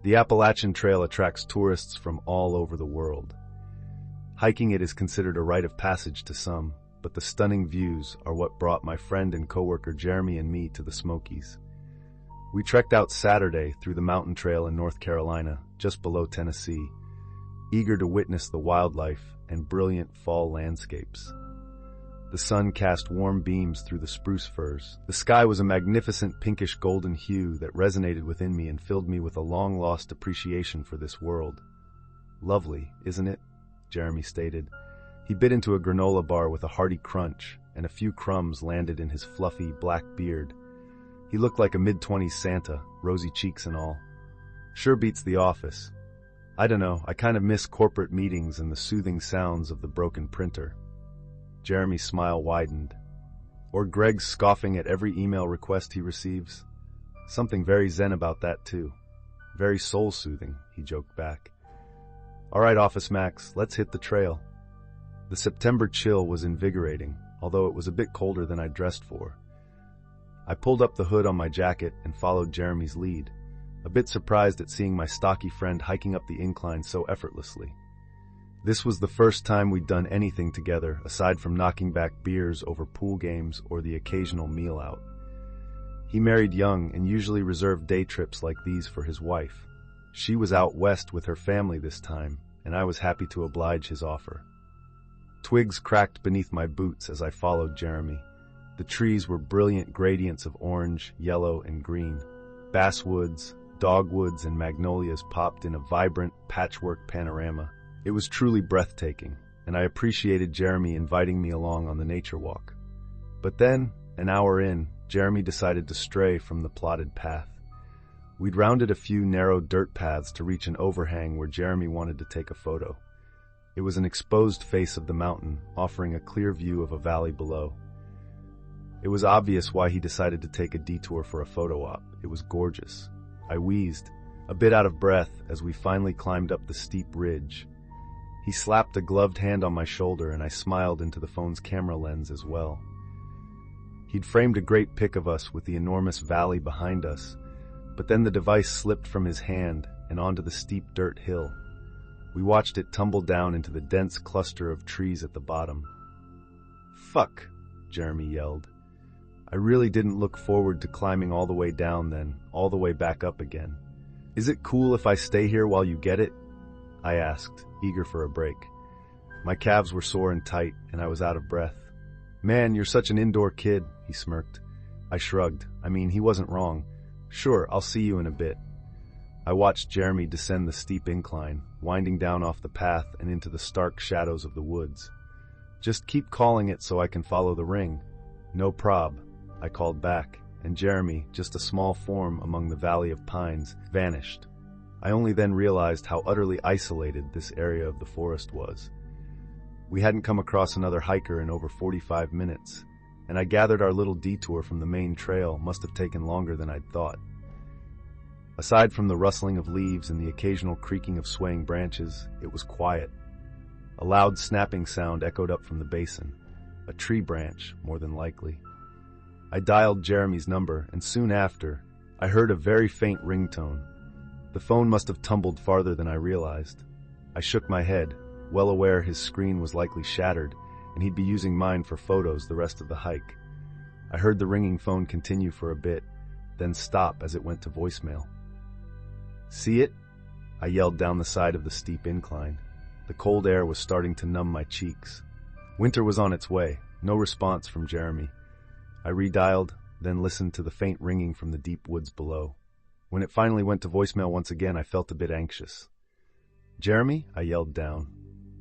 The Appalachian Trail attracts tourists from all over the world. Hiking it is considered a rite of passage to some, but the stunning views are what brought my friend and coworker Jeremy and me to the Smokies. We trekked out Saturday through the mountain trail in North Carolina, just below Tennessee, eager to witness the wildlife and brilliant fall landscapes. The sun cast warm beams through the spruce firs. The sky was a magnificent pinkish golden hue that resonated within me and filled me with a long-lost appreciation for this world. "Lovely, isn't it?" Jeremy stated. He bit into a granola bar with a hearty crunch, and a few crumbs landed in his fluffy, black beard. He looked like a mid-20s Santa, rosy cheeks and all. "Sure beats the office. I dunno, I kind of miss corporate meetings and the soothing sounds of the broken printer." Jeremy's smile widened. "Or Greg's scoffing at every email request he receives. Something very zen about that, too. Very soul-soothing," he joked back. "All right, Office Max, let's hit the trail." The September chill was invigorating, although it was a bit colder than I'd dressed for. I pulled up the hood on my jacket and followed Jeremy's lead, a bit surprised at seeing my stocky friend hiking up the incline so effortlessly. This was the first time we'd done anything together, aside from knocking back beers over pool games or the occasional meal out. He married young and usually reserved day trips like these for his wife. She was out west with her family this time, and I was happy to oblige his offer. Twigs cracked beneath my boots as I followed Jeremy. The trees were brilliant gradients of orange, yellow, and green. Basswoods, dogwoods, and magnolias popped in a vibrant patchwork panorama. It was truly breathtaking, and I appreciated Jeremy inviting me along on the nature walk. But then, an hour in, Jeremy decided to stray from the plotted path. We'd rounded a few narrow dirt paths to reach an overhang where Jeremy wanted to take a photo. It was an exposed face of the mountain, offering a clear view of a valley below. It was obvious why he decided to take a detour for a photo op. It was gorgeous. I wheezed, a bit out of breath, as we finally climbed up the steep ridge. He slapped a gloved hand on my shoulder, and I smiled into the phone's camera lens as well. He'd framed a great pic of us with the enormous valley behind us, but then the device slipped from his hand and onto the steep dirt hill. We watched it tumble down into the dense cluster of trees at the bottom. "Fuck," Jeremy yelled. I really didn't look forward to climbing all the way down then, all the way back up again. "Is it cool if I stay here while you get it?" I asked, eager for a break. My calves were sore and tight, and I was out of breath. "Man, you're such an indoor kid," he smirked. I shrugged. I mean, he wasn't wrong. "Sure, I'll see you in a bit." I watched Jeremy descend the steep incline, winding down off the path and into the stark shadows of the woods. "Just keep calling it so I can follow the ring." "No prob," I called back, and Jeremy, just a small form among the valley of pines, vanished. I only then realized how utterly isolated this area of the forest was. We hadn't come across another hiker in over 45 minutes, and I gathered our little detour from the main trail must have taken longer than I'd thought. Aside from the rustling of leaves and the occasional creaking of swaying branches, it was quiet. A loud snapping sound echoed up from the basin. A tree branch, more than likely. I dialed Jeremy's number, and soon after, I heard a very faint ringtone. The phone must have tumbled farther than I realized. I shook my head, well aware his screen was likely shattered, and he'd be using mine for photos the rest of the hike. I heard the ringing phone continue for a bit, then stop as it went to voicemail. "See it?" I yelled down the side of the steep incline. The cold air was starting to numb my cheeks. Winter was on its way. No response from Jeremy. I redialed, then listened to the faint ringing from the deep woods below. When it finally went to voicemail once again, I felt a bit anxious. "Jeremy?" I yelled down.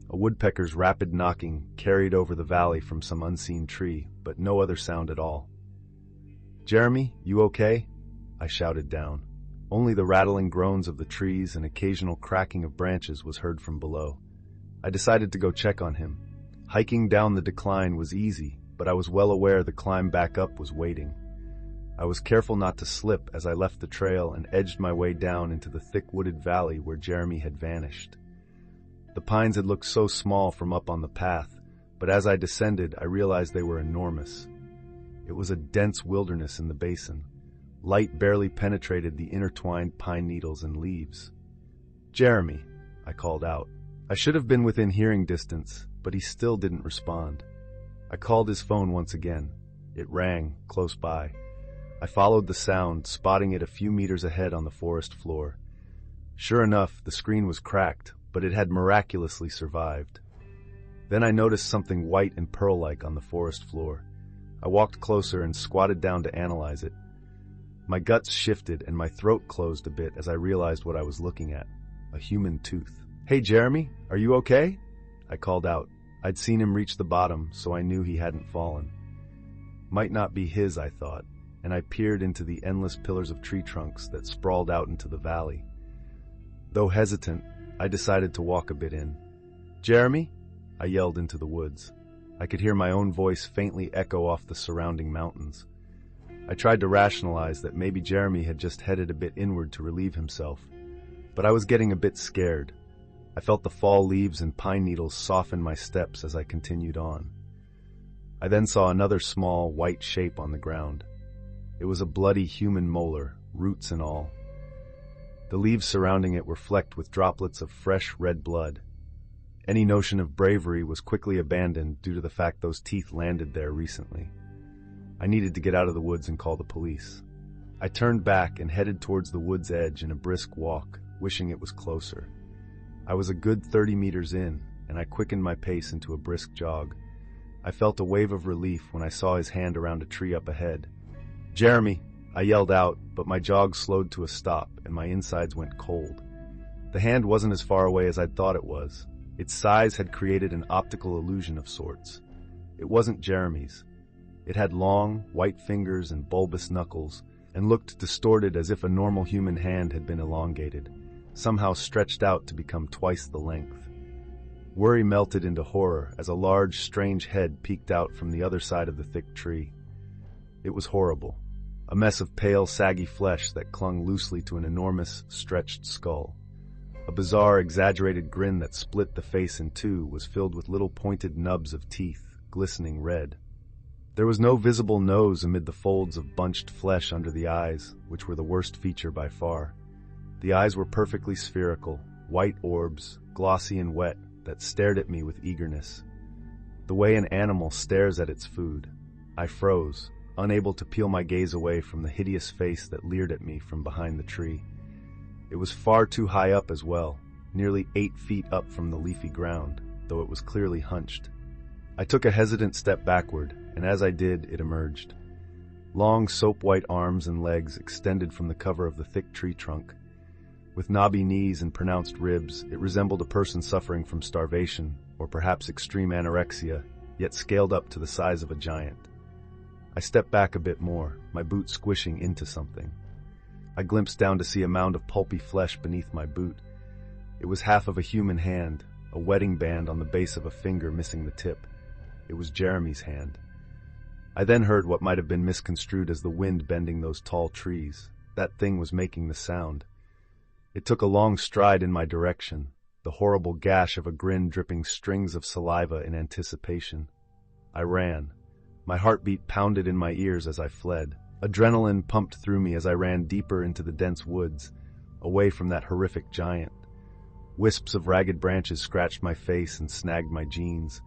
A woodpecker's rapid knocking carried over the valley from some unseen tree, but no other sound at all. "Jeremy, you okay?" I shouted down. Only the rattling groans of the trees and occasional cracking of branches was heard from below. I decided to go check on him. Hiking down the decline was easy, but I was well aware the climb back up was waiting. I was careful not to slip as I left the trail and edged my way down into the thick wooded valley where Jeremy had vanished. The pines had looked so small from up on the path, but as I descended, I realized they were enormous. It was a dense wilderness in the basin. Light barely penetrated the intertwined pine needles and leaves. "Jeremy," I called out. I should have been within hearing distance, but he still didn't respond. I called his phone once again. It rang, close by. I followed the sound, spotting it a few meters ahead on the forest floor. Sure enough, the screen was cracked, but it had miraculously survived. Then I noticed something white and pearl-like on the forest floor. I walked closer and squatted down to analyze it. My guts shifted and my throat closed a bit as I realized what I was looking at. A human tooth. "Hey, Jeremy, are you okay?" I called out. I'd seen him reach the bottom, so I knew he hadn't fallen. Might not be his, I thought, and I peered into the endless pillars of tree trunks that sprawled out into the valley. Though hesitant, I decided to walk a bit in. "Jeremy?" I yelled into the woods. I could hear my own voice faintly echo off the surrounding mountains. I tried to rationalize that maybe Jeremy had just headed a bit inward to relieve himself, but I was getting a bit scared. I felt the fall leaves and pine needles soften my steps as I continued on. I then saw another small, white shape on the ground. It was a bloody human molar, roots and all. The leaves surrounding it were flecked with droplets of fresh red blood. Any notion of bravery was quickly abandoned due to the fact those teeth landed there recently. I needed to get out of the woods and call the police. I turned back and headed towards the wood's edge in a brisk walk, wishing it was closer. I was a good 30 meters in, and I quickened my pace into a brisk jog. I felt a wave of relief when I saw his hand around a tree up ahead. "Jeremy!" I yelled out, but my jog slowed to a stop, and my insides went cold. The hand wasn't as far away as I'd thought it was. Its size had created an optical illusion of sorts. It wasn't Jeremy's. It had long, white fingers and bulbous knuckles, and looked distorted as if a normal human hand had been elongated, somehow stretched out to become twice the length. Worry melted into horror as a large, strange head peeked out from the other side of the thick tree. It was horrible. A mess of pale, saggy flesh that clung loosely to an enormous, stretched skull. A bizarre, exaggerated grin that split the face in two was filled with little pointed nubs of teeth, glistening red. There was no visible nose amid the folds of bunched flesh under the eyes, which were the worst feature by far. The eyes were perfectly spherical, white orbs, glossy and wet, that stared at me with eagerness. The way an animal stares at its food. I froze, unable to peel my gaze away from the hideous face that leered at me from behind the tree. It was far too high up as well, nearly 8 feet up from the leafy ground, though it was clearly hunched. I took a hesitant step backward, and as I did, it emerged. Long, soap-white arms and legs extended from the cover of the thick tree trunk. With knobby knees and pronounced ribs, it resembled a person suffering from starvation, or perhaps extreme anorexia, yet scaled up to the size of a giant. I stepped back a bit more, my boot squishing into something. I glimpsed down to see a mound of pulpy flesh beneath my boot. It was half of a human hand, a wedding band on the base of a finger missing the tip. It was Jeremy's hand. I then heard what might have been misconstrued as the wind bending those tall trees. That thing was making the sound. It took a long stride in my direction, the horrible gash of a grin dripping strings of saliva in anticipation. I ran. My heartbeat pounded in my ears as I fled. Adrenaline pumped through me as I ran deeper into the dense woods, away from that horrific giant. Wisps of ragged branches scratched my face and snagged my jeans.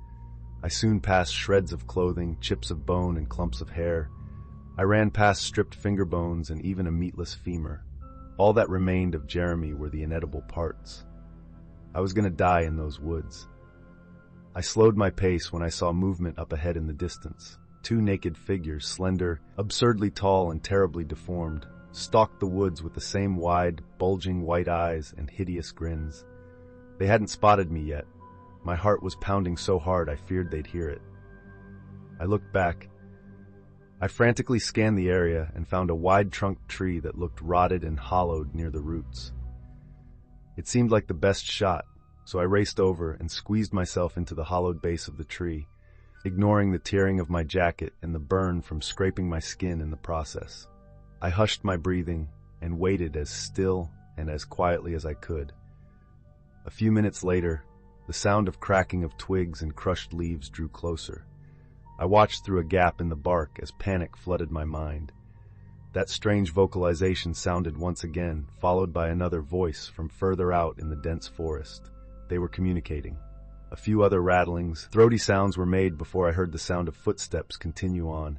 I soon passed shreds of clothing, chips of bone, and clumps of hair. I ran past stripped finger bones and even a meatless femur. All that remained of Jeremy were the inedible parts. I was going to die in those woods. I slowed my pace when I saw movement up ahead in the distance. 2 naked figures, slender, absurdly tall and terribly deformed, stalked the woods with the same wide, bulging white eyes and hideous grins. They hadn't spotted me yet. My heart was pounding so hard I feared they'd hear it. I looked back. I frantically scanned the area and found a wide-trunked tree that looked rotted and hollowed near the roots. It seemed like the best shot, so I raced over and squeezed myself into the hollowed base of the tree, ignoring the tearing of my jacket and the burn from scraping my skin in the process. I hushed my breathing and waited as still and as quietly as I could. A few minutes later, the sound of cracking of twigs and crushed leaves drew closer. I watched through a gap in the bark as panic flooded my mind. That strange vocalization sounded once again, followed by another voice from further out in the dense forest. They were communicating. A few other rattlings, throaty sounds were made before I heard the sound of footsteps continue on,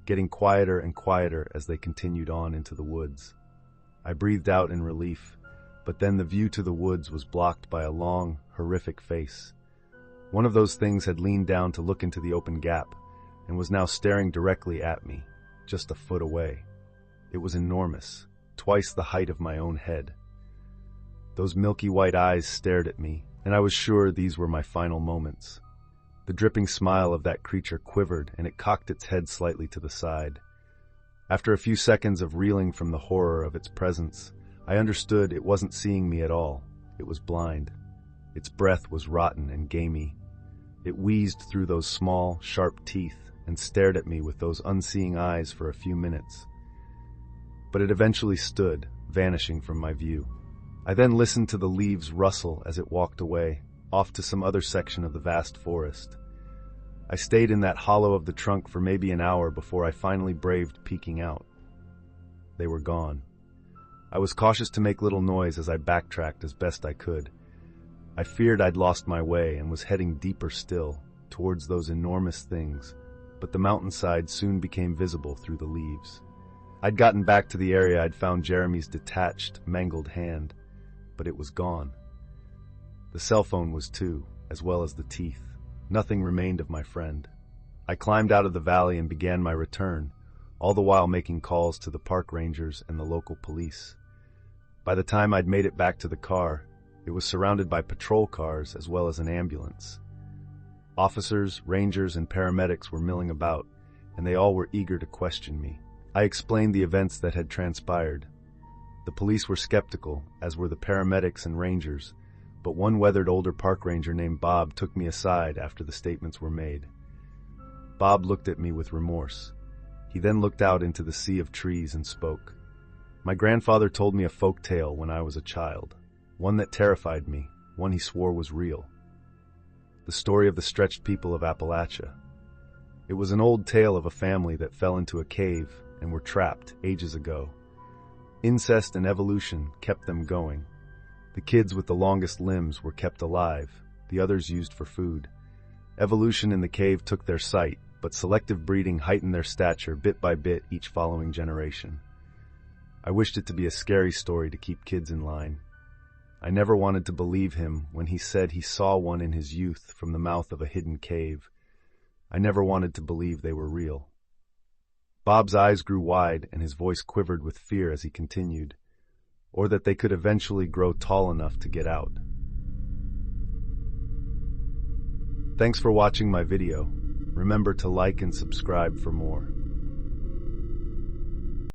getting quieter and quieter as they continued on into the woods. I breathed out in relief, but then the view to the woods was blocked by a long, horrific face. One of those things had leaned down to look into the open gap and was now staring directly at me, just a foot away. It was enormous, twice the height of my own head. Those milky white eyes stared at me, and I was sure these were my final moments. The dripping smile of that creature quivered, and it cocked its head slightly to the side. After a few seconds of reeling from the horror of its presence, I understood it wasn't seeing me at all. It was blind. Its breath was rotten and gamey. It wheezed through those small, sharp teeth and stared at me with those unseeing eyes for a few minutes. But it eventually stood, vanishing from my view. I then listened to the leaves rustle as it walked away, off to some other section of the vast forest. I stayed in that hollow of the trunk for maybe an hour before I finally braved peeking out. They were gone. I was cautious to make little noise as I backtracked as best I could. I feared I'd lost my way and was heading deeper still, towards those enormous things, but the mountainside soon became visible through the leaves. I'd gotten back to the area I'd found Jeremy's detached, mangled hand, but it was gone. The cell phone was too, as well as the teeth. Nothing remained of my friend. I climbed out of the valley and began my return, all the while making calls to the park rangers and the local police. By the time I'd made it back to the car, it was surrounded by patrol cars as well as an ambulance. Officers, rangers, and paramedics were milling about, and they all were eager to question me. I explained the events that had transpired. The police were skeptical, as were the paramedics and rangers, but one weathered older park ranger named Bob took me aside after the statements were made. Bob looked at me with remorse. He then looked out into the sea of trees and spoke. My grandfather told me a folk tale when I was a child, one that terrified me, one he swore was real. The story of the stretched people of Appalachia. It was an old tale of a family that fell into a cave and were trapped ages ago. Incest and evolution kept them going. The kids with the longest limbs were kept alive, the others used for food. Evolution in the cave took their sight, but selective breeding heightened their stature bit by bit each following generation. I wished it to be a scary story to keep kids in line. I never wanted to believe him when he said he saw one in his youth from the mouth of a hidden cave. I never wanted to believe they were real. Bob's eyes grew wide and his voice quivered with fear as he continued, or that they could eventually grow tall enough to get out. Thanks for watching my video. Remember to like and subscribe for more.